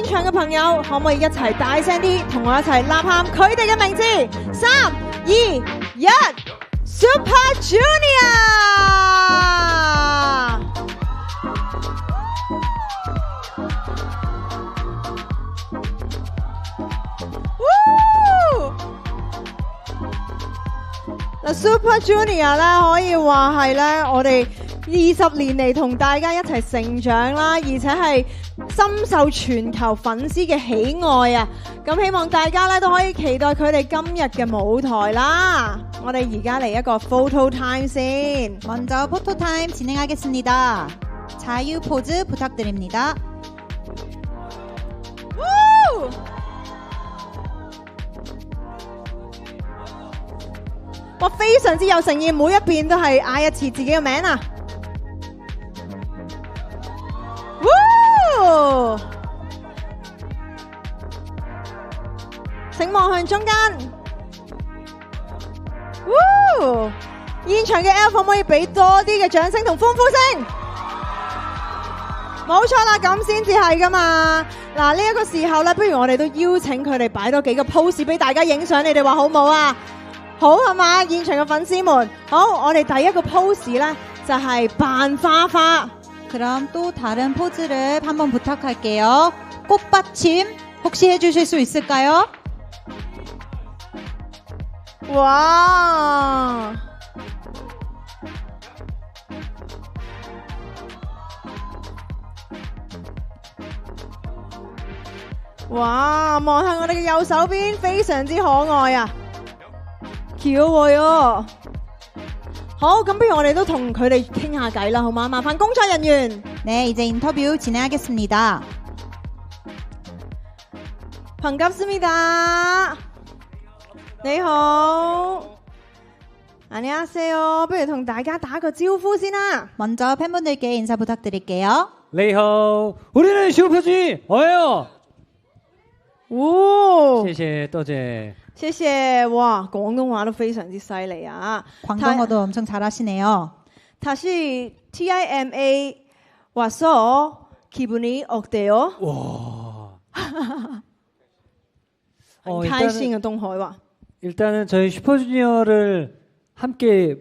場嘅朋友，可唔可以一齊大聲啲，同我一齊吶喊佢哋嘅名字？3、2、1 ，Super Junior！ Super Junior 咧，可以話係咧，我哋20年嚟同大家一齊成長啦，而且係深受全球粉絲嘅喜愛啊！咁希望大家咧都可以期待佢哋今日嘅舞台啦。我哋而家嚟一個 photo time先。 먼저 포토 타임 진행하겠습니다. 자유 포즈 부탁드립니다.哇，非常之有誠意，每一邊都係嗌一次自己嘅名啊！請望向中間。現場嘅 Elf 可唔可以俾多啲嘅掌聲同歡呼聲？冇錯啦，咁先至係噶嘛。嗱，呢一個時候咧，不如我哋都邀請佢哋擺多幾個 pose 俾大家影相，你哋話好唔好啊？好係嘛，現場嘅粉絲們，好，我哋第一個 pose 咧就係扮花花。 그럼 또 다른 포즈를 한번 부탁할게요. 꽃받침 혹시 해주실 수 있을까요? 와. 와, 望向我哋嘅右手邊，非常之可愛啊！ 귀여워요。 好，咁不如我哋都同佢哋傾下偈啦，好嗎？麻煩工作人員。 네, 이제 인터뷰 진행하겠습니다. 반갑습니다. 你好。 안녕하세요。 不如同大家打個招呼先啦。 먼저 팬분들께 인사 부탁드릴게요. 你好， 우리는 슈퍼주니어예요。 哦，謝謝，多謝。 謝謝。哇，廣東話都非常之犀利啊。 광동어도 엄청 잘하시네요. 다시 TIMA 와서 기분이 어때요? 와. 很開心嘅東海話。 일단은 저희 슈퍼주니어를 함께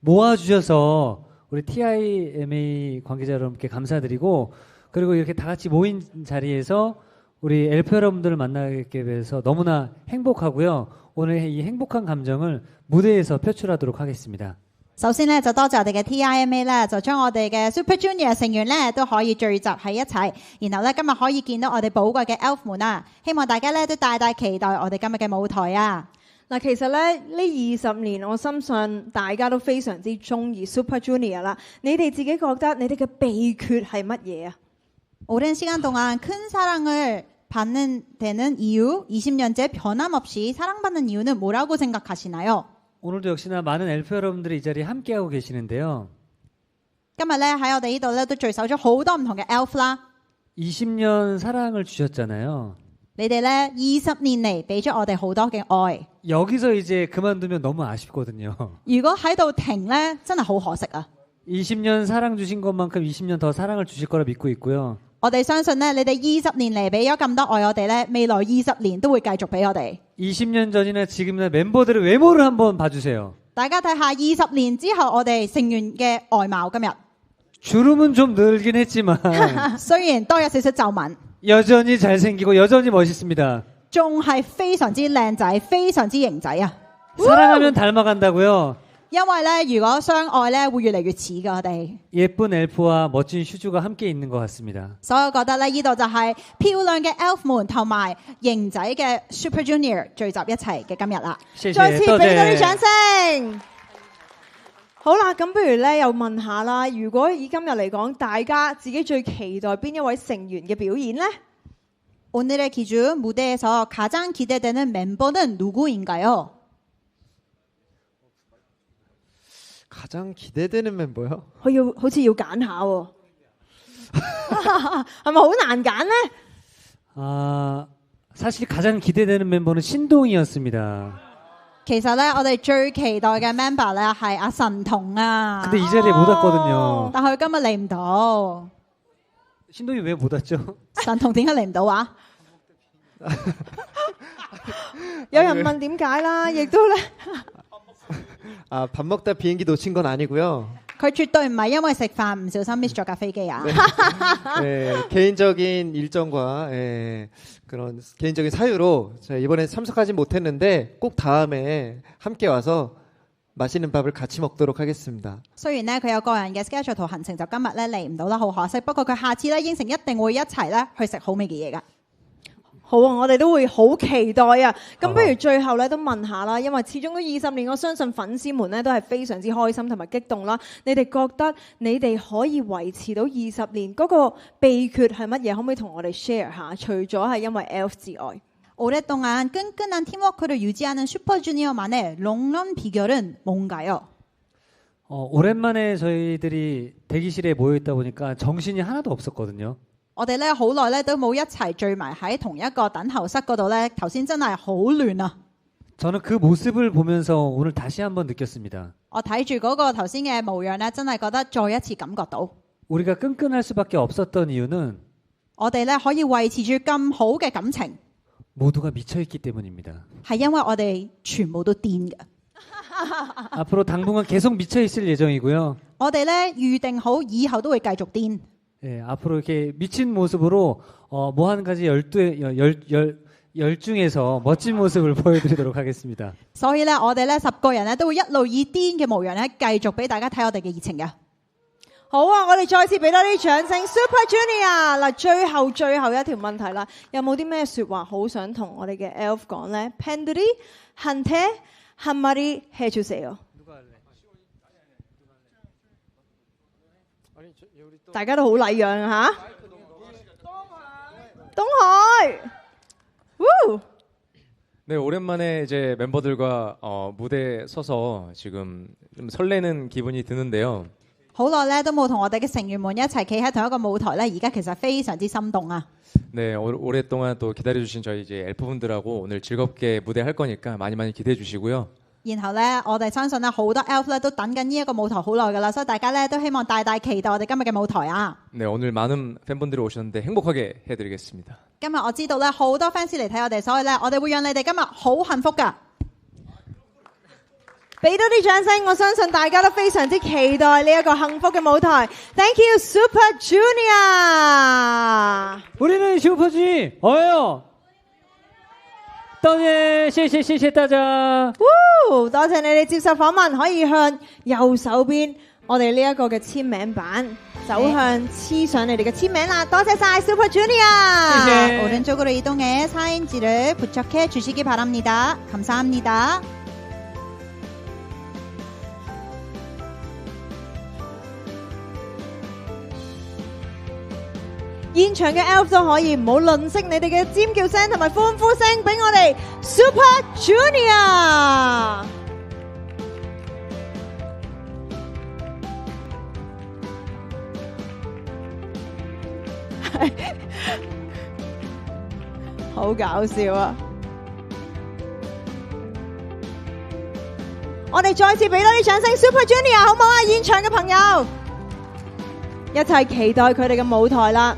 모아주셔서 우리 TIMA 관계자 여러분께 감사드리고, 그리고 이렇게 다 같이 모인 자리에서 우리 엘프 여러분들을 만나게 돼서 너무나 행복하고요. 오늘 이 행복한 감정을 무대에서 표출하도록 하겠습니다. 首先咧就多謝我哋嘅 TIMA 咧，就將我哋嘅 Super Junior 成員咧都可以聚集喺一齊，然後咧今日可以見到我哋寶貴嘅 Elf 們啊！希望大家咧都大大期待我哋今日嘅舞台啊！嗱，其實咧呢20年，我深信大家都非常之中意 Super Junior 啦。你哋自己覺得你哋嘅秘訣係乜嘢啊？ 오랜 시간 동안 큰 사랑을 받는 되는 이유, 20년째 변함없이 사랑받는 이유는 뭐라고 생각하시나요? 오늘도 역시나 많은 엘프 여러분들이 이 자리에 함께하고 계시는데요. 今日咧喺我哋呢度咧都聚首咗好多唔同嘅 Elf 啦。 20년 사랑을 주셨잖아요. 你哋咧20年嚟俾咗我哋好多嘅愛。 여기서 이제 그만두면 너무 아쉽거든요. 如果喺度停咧，真係好可惜啊！ 20년 사랑 주신 것만큼 20년 더 사랑을 주실 거라 믿고 있고요. 我哋相信咧，你哋20年嚟俾咗咁多愛我哋咧，未來20年都會繼續俾我哋。 20년 전이나 지금이나 멤버들의 외모를 한번 봐주세요. 大家睇下20年之後我哋成員嘅外貌今日， 주름은 좀 늘긴 했지만 雖然多有少少皺紋， 여전히 잘생기고 여전히 멋있습니다. 仲係非常之靚仔，非常之型仔啊！ 사랑하면 닮아간다고요. 因為咧，如果相愛咧，會越嚟越似噶我哋。 예쁜 엘프와 멋진 슈즈가 함께 있는 것 같습니다. 所以我覺得咧，呢度就係漂亮嘅 Elf 們同埋型仔嘅 Super Junior 聚集一齊嘅今日啦。 再次俾多啲掌聲。好啦，咁不如咧又問下啦，如果以今日嚟講，大家自己最期待邊一位成員嘅表演呢？ 오늘의 기준 무대에서 가장 기대되는 멤버는 누구인가요? 가장 기대되는 멤버요? 好似要揀下喎，係咪好難揀呢？ 사실 가장 기대되는 멤버는 신동이었습니다. 其實咧，我哋最期待嘅 member 咧係阿神童啊， 근데 이 자리에 못 왔거든요. 但佢今日嚟唔到。 신동이 왜 못 왔죠? 神童點解嚟唔到啊？有人問點解啦，亦都咧 아, 밥 먹다 비행기 놓친 건 아니고요. 佢絕對唔係因為食飯唔小心 miss 咗架飛機啊！ 개인적인 일정과 그런 개인적인 사유로 제가 이번에 참석하지 못했는데 꼭 다음에 함께 와서 맛있는 밥을 같이 먹도록 하겠습니다. 雖然咧佢有個人嘅 schedule 同行程，就今日咧嚟唔到啦，好可惜。不過佢下次咧應承一定會一齊咧去食好味嘅嘢㗎。好啊，我哋都會好期待啊！咁不如最後咧都問下啦，因為始終都20年，我相信粉絲們咧都係非常之開心同埋激動啦。你哋覺得你哋可以維持到20年嗰個秘訣係乜嘢？可唔可以同我哋 share 下？除咗係因為 ELF 之外， 오랫동안 끈끈한 팀워크를 유지하는 슈퍼주니어만의 롱런 비결은 뭔가요? 오랜만에 저희들이 대기실에 모여 있다 보니까 정신이 하나도 없었거든요. 我哋咧好耐咧都冇一齊聚埋喺同一個等候室嗰度咧，頭先真係好亂啊！ 저는 그 모습을 보면서 오늘 다시 한번 느꼈습니다. 我睇住嗰個頭先嘅模樣咧，真係覺得再一次感覺到， 우리가 끈끈할 수밖에 없었던 이유는 我哋咧可以維持住咁好嘅感情， 모두가 미쳐있기 때문입니다. 係因為我哋全部都癲嘅。 앞으로 당분간 계속 미쳐있을 예정이고요. 我哋咧預定好以後都會繼續癲。 예, 앞으로 이렇게 미친 모습으로 뭐 한 가지 열중에서 멋진 모습을 보여드리도록 하겠습니다. 所以咧，我哋咧10個人咧都會一路以癲嘅模樣咧，繼續俾大家睇我哋嘅熱情嘅。 好啊！我哋再次俾多啲掌聲 Super Junior 嗱，最後一條問題啦，有冇啲咩説話好想同我哋嘅 ELF 講咧 ？팬들이 한테 한마디 해주세요。 大家都好禮讓啊嚇！東海， 네, 오랜만에 이제 멤버들과 무대에 서서 지금 좀 설레는 기분이 드는데요. 好耐咧都冇同我哋嘅成員們一齊企喺同一個舞台咧，而家其實非常之心動啊！ 네, 오랫동안 또 기다려주신 저희 이제 엘프분들하고 오늘 즐겁게 무대 할 거니까 많이 기대해 주시고요. 然後咧，我哋相信咧好多 ELF 咧都等緊呢一個舞台好耐噶啦，所以大家咧都希望大期待我哋今日嘅舞台啊！ 네, 오늘 많은 팬분들이 오셨는데 행복하게 해드리겠습니다. 今日我知道咧好多 fans 嚟睇我哋，所以咧我哋會讓你哋今日好幸福噶。 俾多啲掌聲，我相信大家都非常之期待呢一個幸福嘅舞台。Thank you Super Junior。 우리는 슈퍼주니 어요. 多謝大家。 多謝你哋接受訪問，可以向右手邊我哋呢一個嘅簽名板走向黐上你哋嘅簽名啦。多謝晒 Super Junior。 오른쪽으로 이동해 사인지를 부착해 주시기 바랍니다. 감사합니다. 現場嘅 ELF 都可以唔好吝嗇你哋嘅尖叫聲同埋歡呼聲，俾我哋 Super Junior。 好搞笑啊！我哋再次俾多啲掌聲 Super Junior 好唔好啊？現場嘅朋友，一齊期待佢哋嘅舞台啦！